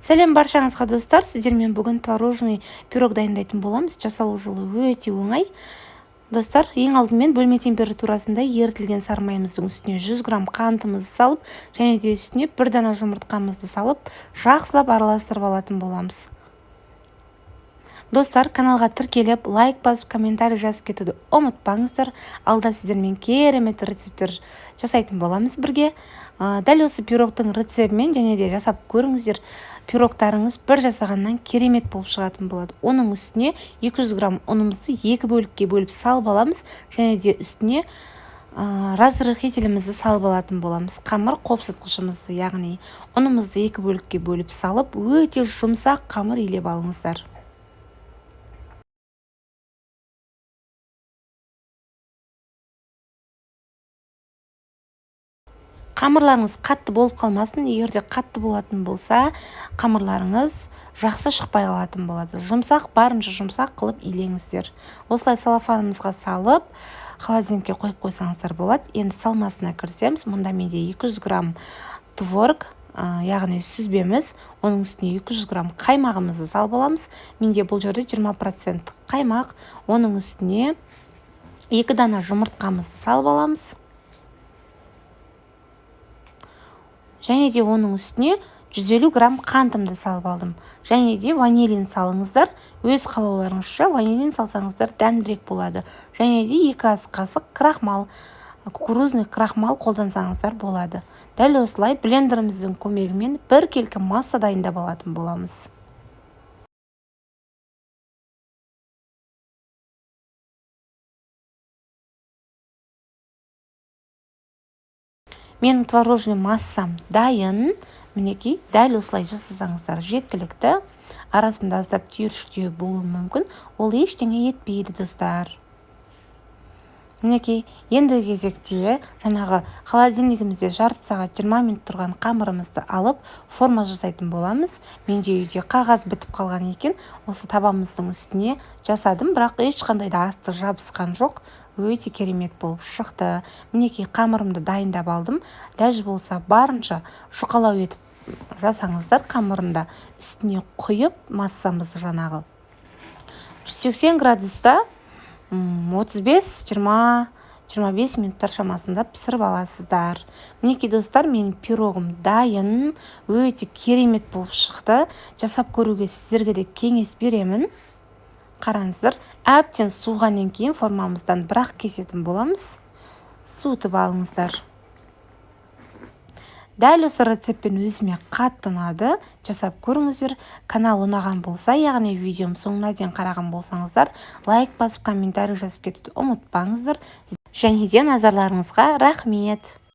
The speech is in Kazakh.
Сәлем баршаңызға достар, сіздермен бүгін творожный пирог дайындайтын боламыз. Жасалу жолы өте оңай. Достар, ең алдымен бөлме температурасында ерітілген сары майымыздың үстіне 100 грамм қантымызды салып, және де үстіне бір дана жұмыртқамызды салып, жақсылап араластырып алатын боламыз. Достар, каналға тіркеліп, лайк басып, комментарий жазып кетуді ұмытпаңыздар. Алда сіздермен керемет рецептер жасайтын боламыз бірге. Дәл осы пирогтың рецебімен және де жасап көріңіздер. Пирогтарыңыз бір жасағаннан керемет болып шығатын болады. Оның үстіне 200 грамм ұнымызды 2 бөлікке бөліп салып аламыз, және де үстіне разрыхителімізді салып алатын боламыз. Қамыр қопсытқышымызды, яғни ұнымызды 2 бөлікке бөліп салып, өте жұмсақ қамыр илеп алыңыздар. Қамырларыңыз қатты болып қалмасын. Егер де қатты болатын болса, қамырларыңыз жақсы шықпай қалатын болады. Жұмсақ, барынша жұмсақ қылып илеңіздер. Осылай салафанымызға салып, холодильникке қойып қойсаңыздар болады. Енді салмасына кірсеміз, мұнда менде 200 грамм творог, яғни сүзбеміз, оның үстіне 200 грамм қаймағымызды салып аламыз. Менде бұл жерде 20% қаймақ, оның үстіне 2 дана жұмыртқамызды салып аламыз. Және де оның үстіне 150 грамм қантымды салып алдым. Және де ванилин салыңыздар. Өз қалауларыңызша ванилин салсаңыздар дәмдірек болады. Және де 2 ас қасық крахмал, кукурузный крахмал қолдансаңыздар болады. Дәл осылай блендеріміздің көмегімен бір келкі масса дайындап алатын боламыз. Менің творожный массам дайын. Мінекей, дәл осылай жасасаңыздар жеткілікті. Арасында аздап түйіршіктеу болуы мүмкін. Ол ештеңе етпейді, достар. Мінекей, ендігі кезекте жаңағы холодильнигімізде жарты сағат 20 минут тұрған қамырымызды алып, форма жасайтын боламыз. Менде үйде қағаз бітіп қалған екен. Осы табамыздың үстіне жасадым, бірақ ешқандай да асты жабысқан жоқ. Өте керемет болып шықты. Мінекей, қамырымды дайындап алдым. Ләж болса барынша жұқалау етіп жасаңыздар қамырында. Үстіне құйып массамызды жаңағы 180 градуста 35-25 минуттар шамасында пісіріп аласыздар. Мінекей, достар, менің пирогым дайын, өте керемет болып шықты. Жасап көруге сіздерге де кеңес беремін. Қараңыздар, әбден суығаннан кейін формамыздан бірақ кесетін боламыз. Суытып алыңыздар. Дәл осы рецептпен өзіме қатты ұнады. Жасап көріңіздер. Канал ұнаған болса, яғни видеом соңына дейін қараған болсаңыздар, лайк басып, комментарий жазып кетуді ұмытпаңыздар. Және де назарларыңызға рахмет.